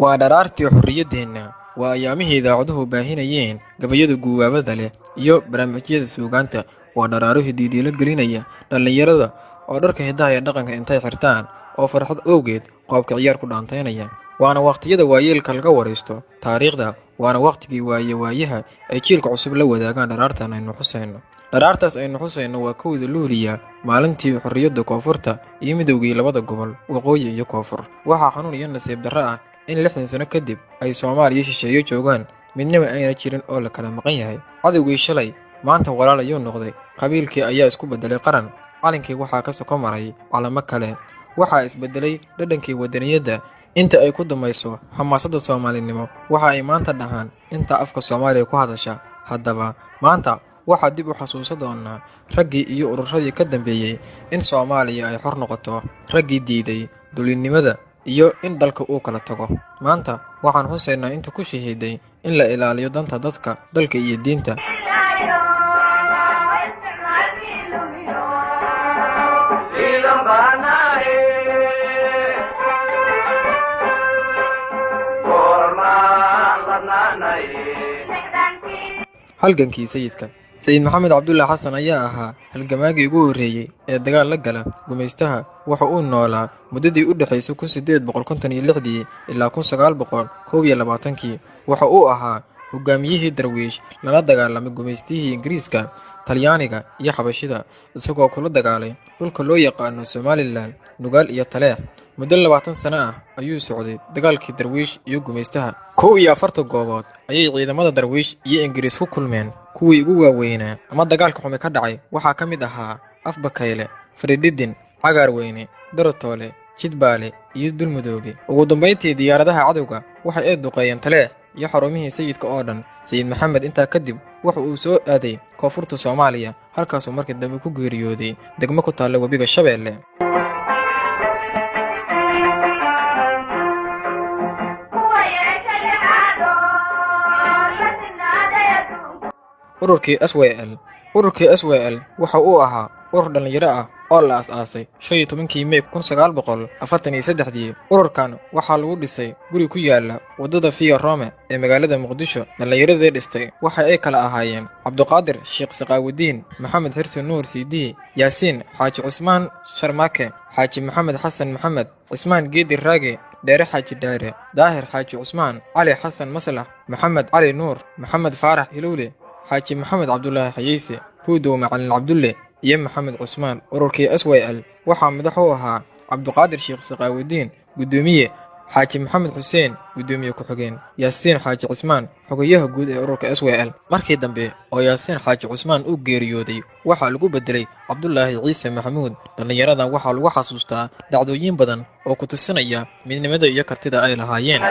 waa dharaartii xorriyadeenna, waa ayaamihii idaacaduhu baahinayeen gabayada guubaabada leh iyo barnaamijyada suugaanta, waa dharaaruhu diidiilo gelinaya dhallinyarada oo dharka hidaha iyo dhaqanka intay xirtaan oo farxad awgeed qoobka ciyaar ku dhaantaynaya. waana waqtiyada waayeelka laga waraysto taariikhda, waana waqtigii waayaha ay jiilka cusub la wadaagaan dharaartan aynu xusayno. dharaartaas aynu xusayno waa kowda luuliya, maalintii xorriyadda koonfurta iyo midowgii labada gobol waqooyi iyo koonfur. waxaa xanuun iyo nasiib darro ah in 60 sano kadib ay Soomaaliya shisheeyo joogaan, midnaba ayna jirin oo la kala maqan yahay. cadowgii shalay maanta walaal ayuu noqday, qabiilkii ayaa isku bedelay qaran, calankii waxaa ka soko maray calamo kale, waxaa isbedelay dhadhankii wadaniyadda. inta ay ku dumayso xamaasadda Soomaalinimo waxa ay maanta dhahaan inta afka Soomaaliya ku hadasha. haddaba maanta waxaa dib u xasuusan doonaa raggii iyo ururadii ka dambeeyey in Soomaaliya ay xor noqoto, raggii diiday dulinimada iyo in dalka uu kala tago. maanta waxaan xusaynaa inta ku shahiiday in la ilaaliyo danta dadka, dalka iyo diinta. halgankii sayidka sayid maxamed cabdullaahi xasan ayaa ahaa halgamaagii ugu horreeyey ee dagaal la gala gumaystaha. waxa uu noolaa muddadii u dhexaysay 1856 ilaa 1921. waxa uu ahaa hogaamiyihii darwiish lala dagaalamay gumaystihii Ingiriiska, Talyaaniga iyo Xabashida, isagoo kula dagaalay dhulka loo yaqaano Somaliland, Nugaal iyo Taleex. muddo 20 sano ah ayuu socday dagaalkii darwiish iyo gumaystaha. 41 goobood ayay ciidamada darwiish iyo Ingiriis ku kulmeen. kuwii ugu waaweynaa ama dagaalka xume ka dhacay waxaa ka mid ahaa Afbakayle, Farididin, Cagaarweyne, Darotoole, Jidbaale iyo Dulmudooge. ugu dambeyntii diyaaradaha cadowga waxay ay duqeeyeen Taleex iyo xarumihii sayidka oo dhan. sayid maxamed intaa kadib waxa uu soo aaday koonfurta Soomaaliya, halkaasuu markii dambe ku geeriyooday degmo ku taalla webiga Shabeelle. ururkii SWL waxa uu ahaa urur dhallinyaro ah oo la aasaasay 15 May 1943. ururkan waxaa lagu dhisay guri ku yaala wadada Via Rome ee magaalada Muqdisho. dhallinyaradii dhistay waxa ay kala ahaayeen Cabdiqaadir Sheekh Saqaawudiin, Maxamed Xirsi Nuur Siidi, Yaasiin Xaaji Cusmaan Sharmaake, Xaaji Maxamed Xasan Maxamed, Cismaan Geedi Raage, Dheere Xaaji Daare, Daahir Xaaji Cusmaan, Cali Xasan Maslax, Maxamed Cali Nuur, Maxamed Faarax Hilowle, xaaji maxamed cabdullaahi xayiise, huudow macalin cabdulle iyo maxamed cusmaan. ururkii SWL waxaa madax u ahaa Cabdiqaadir Sheekh Saqaawudiin, gudoomiye, xaaji maxamed xuseen, gudoomiye ku-xigeen, Yaasiin Xaaji Cusmaan, xogayaha guud ee ururka SWL. markii dambe oo Yaasiin Xaaji Cusmaan uu geeriyooday waxaa lagu bedelay Cabdullaahi Ciise Maxamuud. dhallinyaradan waxaa lagu xasuustaa dhacdooyin badan oo ku tusinaya midnimada iyo kartida ay lahaayeen.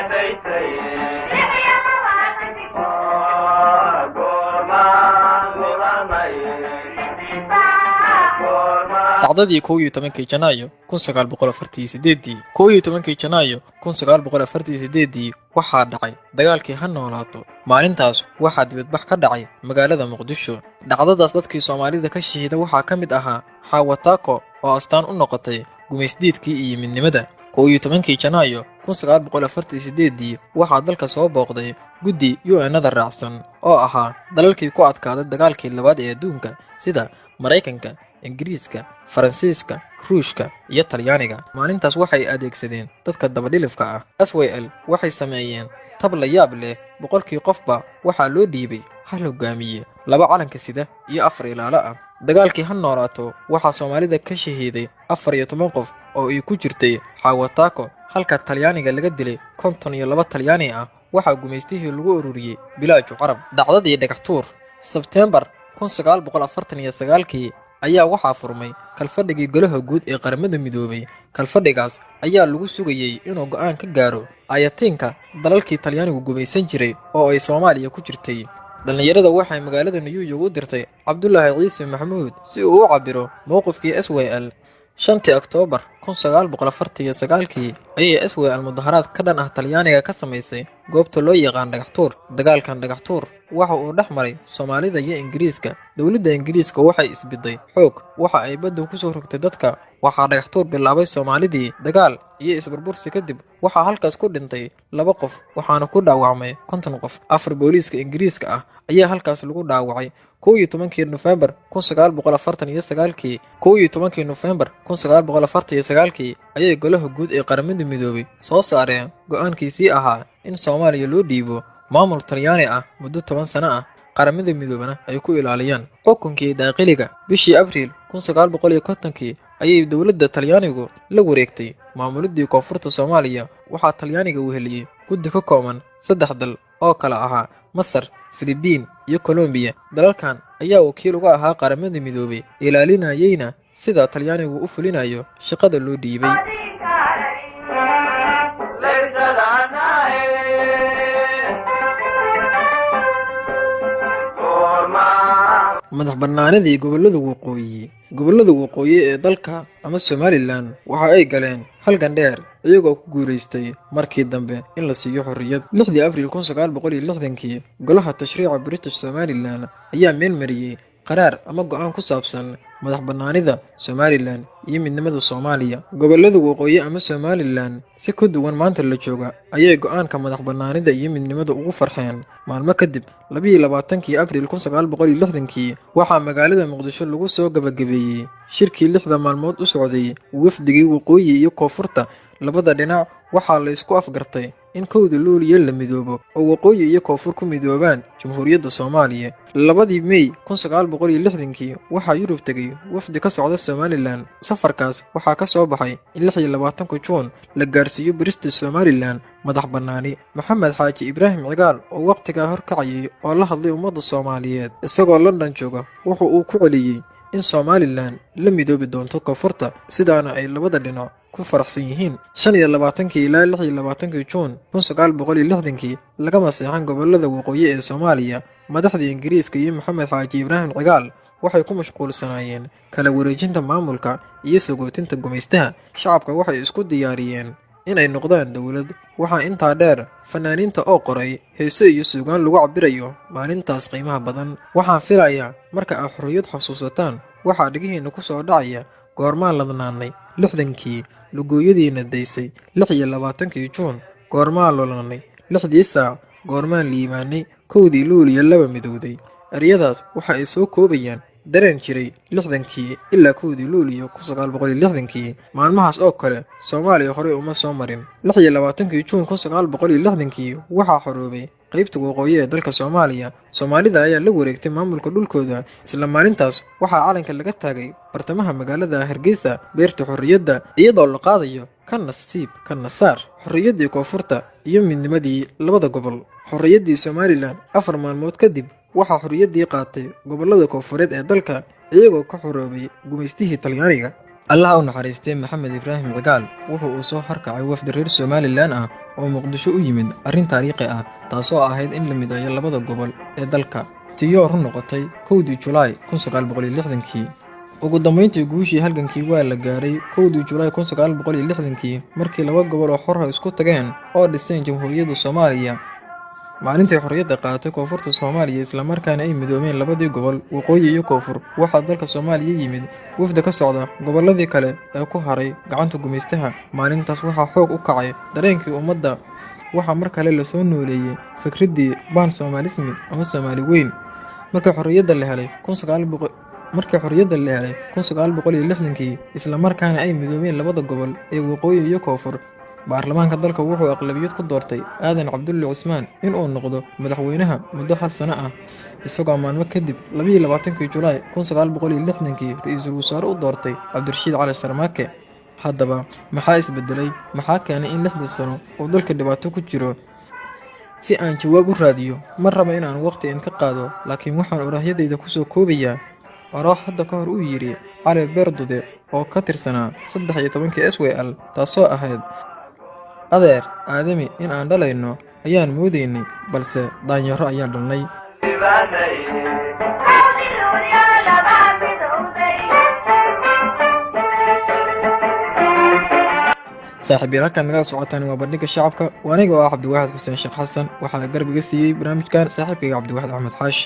dhacdadii 11 Janaayo 1948. 11 Janaayo 1948 waxaa dhacay dagaalkii ha noolaato. maalintaas waxaa dibadbax ka dhacay magaalada Muqdisho. dhacdadaas dadkii Soomaalida ka shahiida waxaa ka mid ahaa Xaawa Taako oo astaan u noqotay gumaysdiidkii iyo midnimada. 11 Janaayo 1948 waxaa dalka soo booqday guddi UN-da raacsan oo ahaa dalalkii ku adkaaday dagaalkii labaad ee adduunka sida Mareykanka, Ingiriiska, Faransiiska, Ruushka iyo Talyaaniga. maalintaas waxay adeegsadeen dadka dabadhilifka ah. SWL waxay sameeyeen tab la yaab leh, boqolkii qofba waxaa loo dhiibay hal hogaamiye, 2 calanka sida iyo 4 ilaalo ah. dagaalkii ha noolaato waxaa Soomaalida ka shahiiday 14 qof oo ay ku jirtay Xaawa Taako, halka Talyaaniga laga dilay 52 Talyaani ah. waxaa gumaystihii lagu ururiyey bilaaju carab. dhacdadii Dhagaxtuur Sebteembar 1949 ayaa waxaa furmay kalfadhigii golaha guud ee qaramada midoobay. kalfadhigaas ayaa lagu sugayay inuu go'aan ka gaaro ayatiinka dalalkii Talyaanigu gumaysan jiray oo ay Soomaaliya ku jirtay. dhallinyarada waxay magaalada New York u dirtay Cabdullaahi Ciise Maxamuud si uu u cabiro mowqifkii SWL. 5 Oktoobar 1949 ayay SWL mudaharaad ka dhan ah Talyaaniga ka samaysay goobta loo yaqaan Dhagaxtuur. dagaalkan Dhagaxtuur waxa uu dhex maray Soomaalida iyo Ingiriiska. Dowladda Ingiriiska waxay isbiday xoog, waxa ay badda ku soo rogtay dadka. Waxaa dhagaxtuur bilaabay Soomaalidii, dagaal iyo isburbursi kadib waxaa halkaas ku dhintay 2 qof, waxaana ku dhaawacmay 50 qof. 4 booliiska Ingiriiska ah ayaa halkaas lagu dhaawacay. 11 November 1949 11 November 1949 ayay Golaha Guud ee Qaramada Midoobay soo saareen go'aankiisii ahaa in Soomaaliya loo dhiibo maamul Talyaani ah muddo 10 sano ah. Qaramada Midoobana ay ku ilaaliyaan xukunkii daaqiliga. Bishii Abriil 1950 ayay dowladda Talyaanigu la wareegtay maamulidii koonfurta Soomaaliya. Waxaa Talyaaniga u heliyay guddi ka kooban 3 dal oo kala ahaa Masar, Filibiin iyo Colombia. Dalalkan ayaa wakiil uga ahaa Qaramada Midoobay, ilaalinayayna sida Talyaanigu u fulinayo shaqada loo dhiibay. madax bannaanidii gobollada waqooyi ee dalka ama Somaliland waxa ay galeen halgan dheer iyagoo ku guuleystay markii dambe in la siiyo xorriyad. 6 Abriil 1960 Golaha Tashriica British Somaliland ayaa meelmariyay qaraar ama go'aan ku saabsan madax bannaanida Somaliland iyo midnimada Soomaaliya. Gobollada waqooyi ama Somaliland si ka duwan maanta la jooga ayay go'aanka madax bannaanida iyo midnimada ugu farxeen. Maalmo kadib 22 Abriil 1960 waxaa magaalada Muqdisho lagu soo gabagabeeyay shirkii 6 maalmood u socday wafdigii waqooyi iyo koonfurta. Labada dhinac waxaa la isku afgartay in 1 Luulyo la midoobo oo waqooyi iyo koonfur ku midoobaan Jamhuuriyadda Soomaaliya. 2 May 1960 waxaa Yurub tagay wafdi ka socda Somaliland. Safarkaas waxaa ka soo baxay in 26 Juun la gaarsiiyo British Somaliland madax bannaani. Maxamed Xaaji Ibraahim Cigaal oo waqtigaa horkacayay oo la hadlay ummadda Soomaaliyeed isagoo London jooga wuxuu uu ku celiyay in Somaliland la midoobi doonto koonfurta, sidaana ay labada dhinac ku faraxsan yihiin. 25 ilaa 26 Juun 1960 laga maseexan gobollada waqooyi ee Soomaaliya. Madaxda Ingiriiska iyo Maxamed Xaaji Ibraahim Cigaal waxay ku mashquulsanaayeen kala wareejinta maamulka iyo sagootinta gumaystaha. Shacabka waxay isku diyaariyeen inay noqdaan dowlad. Waxaa intaa dheer fanaaniinta oo qoray heeso iyo suugaan lagu cabirayo maalintaas qiimaha badan. Waxaan filayaa marka aad xorriyad xasuusataan waxaa dhigihiina ku soo dhacaya goormaan ladnaanay 60kii, lugooyadiina daysay 26 Juun, goormaan lolanay 6 saac, goormaan liibaanay 1 Luulyo laba midowday. Eryadaas waxa ay soo koobayaan dareen jiray 60kii ilaa 1 Luulyo 1960. Maalmahaas oo kale Soomaaliya horey uma soo marin. 26 Juun 1960 waxaa xoroobay qaybta waqooyi ee dalka Soomaaliya. Soomaalida ayaa la wareegtay maamulka dhulkooda. Isla maalintaas waxaa calanka laga taagay bartamaha magaalada Hargeysa, beerta xorriyadda, iyadoo la qaadayo ka nasiib ka nasaar xorriyaddii koonfurta iyo midnimadii labada gobol. Xorriyaddii Somaliland 4 maalmood kadib waxaa xorriyaddii qaatay gobollada koonfureed ee dalka iyagoo ka xoroobay gumaystihii Talyaaniga. Allah u naxariistay Maxamed Ibraahim Cigaal wuxuu uu soo harkacay wafdi reer Somaliland ah oo Muqdisho u yimid arrin taariikhi ah taasoo ahayd in la mideeyo labada gobol ee dalka. Tiyo run noqotay 1 Juulaay 1960. ugu dambeyntii guushii halgankii waa la gaaray 1 Juulaay 1960 markii 2 gobol oo xor ah isku tageen oo dhiseen Jamhuuriyadda Soomaaliya. maalintii xorriyadda qaatay koonfurta Soomaaliya isla markaana ay midoobeen labadii gobol waqooyi iyo koonfur, waxaa dalka Soomaaliya yimid wafdi ka socda gobolladii kale ee ku haray gacanta gumaystaha. Maalintaas waxaa xoog u kacay dareenkii ummadda. waxaa mar kale la soo nooleeyay fikraddii Pan Soomalismi ama Soomaali weyn. markii xorriyadda la helay 1960 isla markaana ay midoobeen labada gobol ee waqooyi iyo koonfur, baarlamaanka dalka wuxuu aqlabiyad ku doortay Aadan Cabdulle Cusmaan inuu noqdo madaxweynaha muddo 1 sano ah, isagoo maalmo kadib 22 Juulaay 1960 ra'iisul wasaare u doortay Cabdirashiid Cali Sharmaake. Haddaba maxaa isbedelay? Maxaa keenay in 6 sano uu dalka dhibaato ku jiro? Si aan jawaab u raadiyo, ma rabo in aan waqti ka qaado, laakiin waxaan oraahiyadayda ku soo koobayaa waroo hadda ka hor uu yiri Cali Berdude oo ka tirsanaa 13 SWL, taasoo ahayd adeer aadami in aan dhalayno ayaan moodaynay, balse daanyaro ayaan dhalnay. saaxiib yaal halkan nagala socotaan waa bandhigga shacabka, aniga oo ah Cabdiwaxid Xuseen Sheekh Xasan. Waxaa garab iga siiyey barnaamijkan saaxiibkayga Cabdiwaxid Axmed Xaashi.